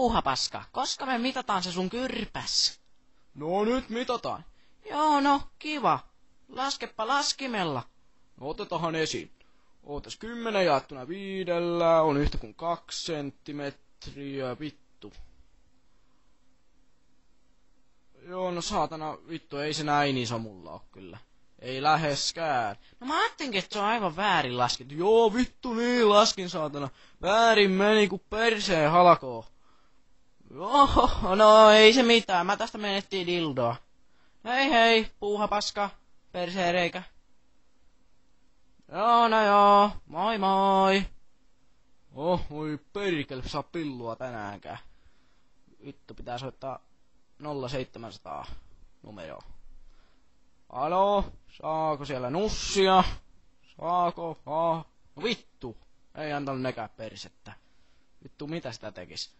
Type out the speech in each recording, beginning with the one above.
puuhapaska, koska me mitataan se sun kyrpäs? No nyt mitataan. Joo, no, kiva. Laskeppa laskimella. No otetahan esiin. Ootas 10 jaettuna 5 on yhtä kuin 2 senttimetriä, vittu. Joo, no saatana, vittu, ei se näin iso mulla oo kyllä. Ei läheskään. No mä ajattelinkin, että se on aivan väärin laskettu. Joo, vittu niin, laskin saatana. Väärin meni ku perseen halkoo. Joo, no ei se mitään, mä tästä menettiin dildoa. Hei hei, puuhapaska, perseenreikä. Joo, no joo, moi moi. Oi perkele, saa pillua tänäänkään. Vittu, pitää soittaa 0700 numeroa. Alo, saako siellä nussia? Saako? No vittu, ei antanut nekään persettä. Vittu, mitä sitä tekis?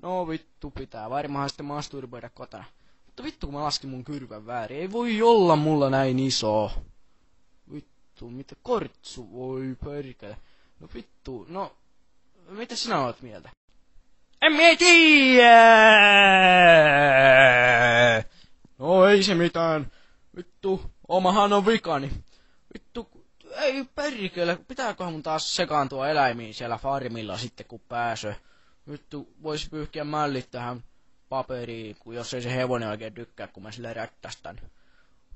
No vittu, pitää varmaan sitten masturboida kotona. Mutta vittu, kun mä laskin mun kyrvän väärin, ei voi olla mulla näin iso. Vittu, mitä kortsu, voi perkele. No vittu, no, mitä sinä olet mieltä? En mie tiiä! No ei se mitään. Vittu, omahan on vikani. Vittu, ei perkele, pitääköhän mun taas sekaantua eläimiin siellä farmilla sitten kun pääsö. Vittu, vois pyyhkiä mällit tähän paperiin, kun jos ei se hevonen oikein tykkää, kun mä sille rättästän.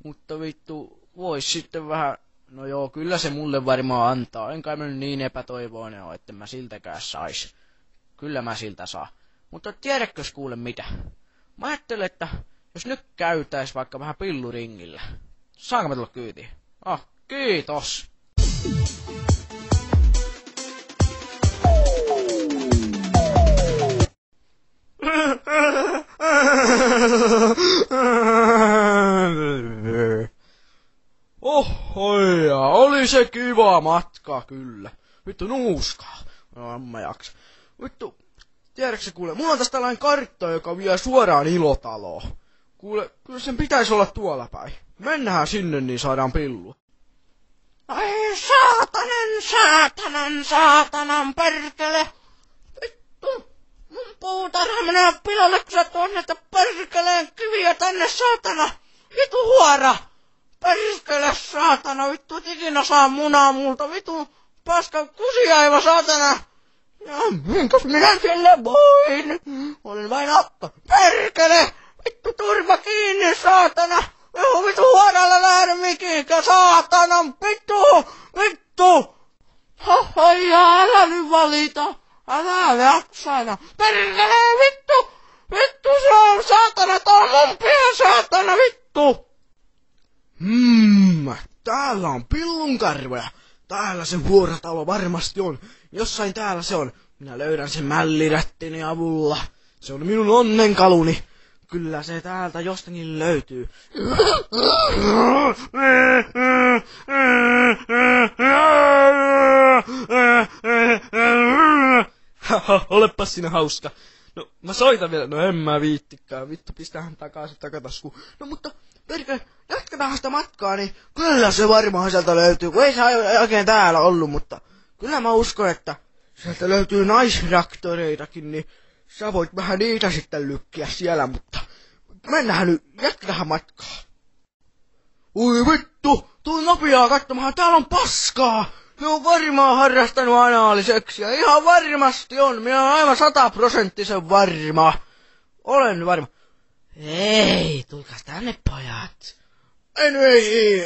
Mutta vittu, vois sitten vähän, no joo, kyllä se mulle varmaan antaa. En kai mä nyt niin epätoivoinen oo, etten mä siltäkään sais. Kyllä mä siltä saa. Mutta tiedätkös kuule mitä? Mä ajattelen, että jos nyt käytäis vaikka vähän pilluringillä. Saanko mä tulla kyytiin? Kiitos! Ohoja, oli se kiva matka kyllä. Vittu nuuskaa. No, mä jaksa. Vittu, tiedätkö kuule, mulla on tästä tällainen kartta, joka vie suoraan Ilotaloon. Kuule, kyllä sen pitäisi olla tuolla päin. Mennään sinne, niin saadaan pillua. Ai saatanan perkele! Vittu, mun puutarha menee pilalle, kun sä tuon näitä perkeleen kiviä tänne, saatana! Vitu huora! Perkele, saatana! Vittu, et ikinä saa munaa multa, vitu paska kusiaiva, saatana! Ja minkäs minä sinne voin? Olin vain appa. Perkele! Vittu turva kiinni, saatana! Joo, vittu huoralla lähde mikinkä, saatana! Vittu! Hohoja, älä nyt valita! Älä jaksana! Perkele, vittu! Vittu se on, saatana! Tää on mun pie, saatana, vittu! Täällä on pillunkarvoja. Täällä se vuorotalo varmasti on. Jossain täällä se on. Minä löydän sen mällirättini avulla. Se on minun onnenkaluni. Kyllä se täältä jostakin löytyy. Olepas sinä hauska. No, mä soitan vielä. No en mä viittikään. Vittu, pistähän takaisin takataskuun. No mutta, perkele, jatketaan sitä matkaa, niin kyllä se varmaan sieltä löytyy. Kun ei se oikein täällä ollut, mutta kyllä mä uskon, että sieltä löytyy naistraktoreitakin, niin sä voit vähän niitä sitten lykkiä siellä, mutta mennään nyt, jatketaan matkaa. Ui vittu, tuu nopeaa katsomaan, täällä on paskaa. Ne on varmaan harrastanut anaaliseksiä, ihan varmasti on, minä olen aivan 100% varma. Olen varma. Ei, tulkaas tänne pojat.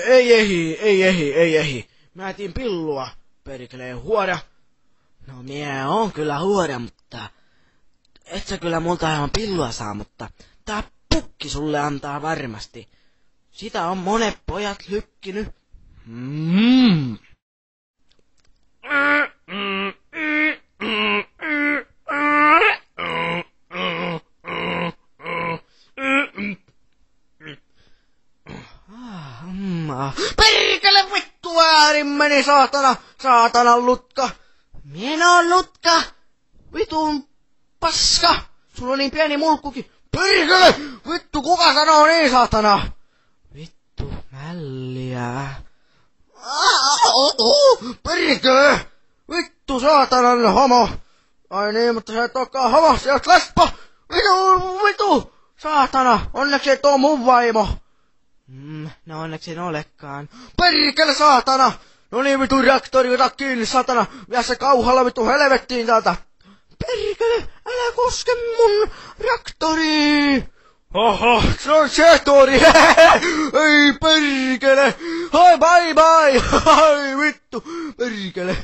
Ei ehi. Mä etin pillua, perkeleen huora. No minä on kyllä huora, mutta et sä kyllä multa aivan pillua saa, mutta tää pukki sulle antaa varmasti. Sitä on monet pojat lykkinyt. Perkele vittu äärin meni, saatanan lutka. Minä on lutka. Vitun paska. Sulla on niin pieni mulkkukin. Perkele! Vittu, kuka sanoo niin, saatana? Vittu, mälliä. Perkele! Vittu, saatanan homo. Ai niin, mutta sä et olekaan homo, sä oot lesbo. Vitu! Saatana! Onneksi et oo mun vaimo! No onneksi en olekaan. Perkele saatana! No niin vitu reaktori, ota kiinni saatana! Vie se kauhalla vitu helvettiin täältä! Perkele! Älä koske mun reaktoriin! Oho, se on setori! Ei perkele! Hai bye bye! Hai vittu! Perkele!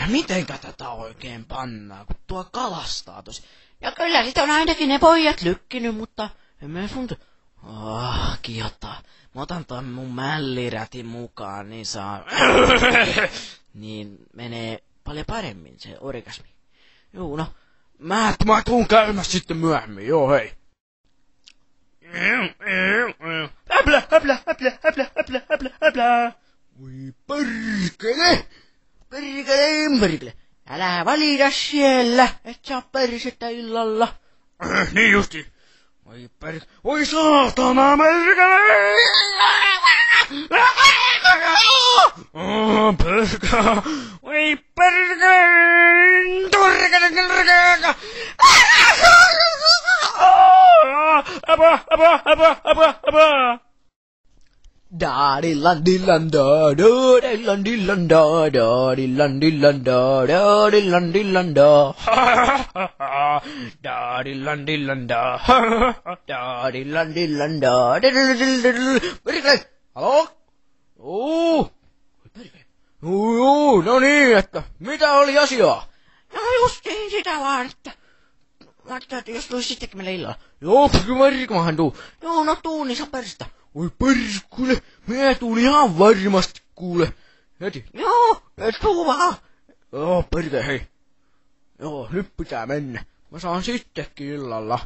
Mitenkä tätä oikein pannaan, kun tuo kalastaa tosi? Ja kyllä sit on ainakin ne pojat lykkinyt, mutta En mä sun... Kiottaa. Mä otan ton mun mällirätin mukaan, niin saa... niin menee paljon paremmin se orgasmi. Juu, no. Mä tuun käymässä sitten myöhemmin, joo hei. Häplä. Oi perkele! Perkele! Älä valita siellä, et saa persettä illalla. Niin justi. Oi saatana, perkele! Perkele! Oi perkele! Apua! Dadillandillanda. Perkele! Halo? No niin, että mitä oli asiaa? no justiin sitä vaan, että jos tulis sittenkin meille illalla. Joo, kyllä mä tuu. Joo, no tuu, niin saa perstä. Oi perskule, mä tuun ihan varmasti kuule. Heti. Joo, et tuu vaan. Joo, perkele, hei. Joo, nyt pitää mennä. Mä saan sittenkin illalla.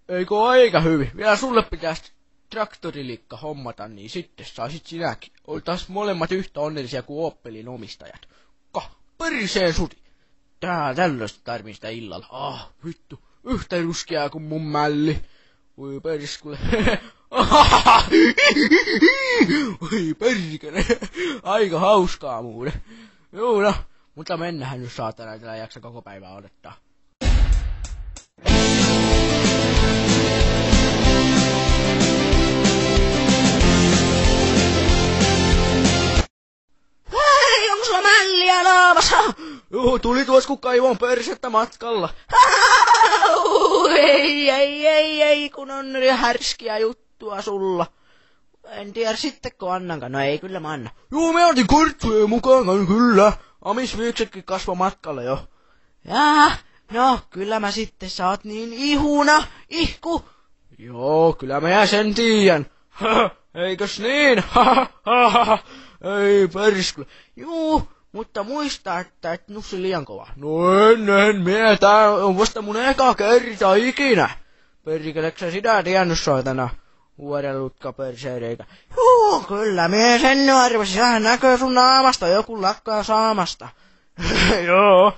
Eikö aika hyvin? Vielä sulle pitäisi traktorilikka hommata, niin sitten saisit sinäkin. Oltais molemmat yhtä onnellisia kuin Opelin omistajat. Perseen suti. Tällöistä tarvii sitä illalla. Vittu. Yhtä ruskeaa kuin mun mälli. Oi perskule. Oi perkele. Aika hauskaa muuten. Joo no. Mutta mennähän nyt saatana, että jaksa koko päivää odottaa. Hei, onko sulla mälliä naamassa? Joo, tuli tuossa kun kaivon persettä matkalla. Ei, kun on härskiä juttua sulla. En tiedä sittenkö annankaan. No ei, kyllä mä annan. Joo, me otin kortsuja mukaan, kyllä. Amisviiksetkin kasvo matkalle jo. Jaa, no kyllä mä sitten saat niin ihku. Joo, kyllä mä sen tiedän. Eikös niin? Ei perskule. Juu, mutta muista, että et nussi liian kova. No en, tää on vasta mun eka kerta ikinä. Perkeleksä sitä tiennyt soitana? Huodelutka perseireikä. Juu, kyllä mie sen arvasin. Sehän näkö sun naamasta, joku lakkaa saamasta. Joo.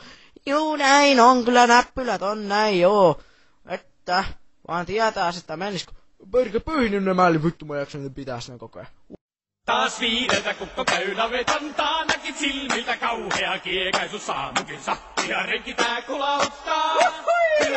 Juu, näin on, kyllä näppylät on näin, joo. Että, vaan tietää sitä menisikö. Perke pöhinen nämä vittu, mä jaksan pitää sinne koko ajan. Taas viideltä kukko käy navetantaa, näkit silmiltä kauhea kiekaisu saamukinsa. Ja renki tää kulauttaa.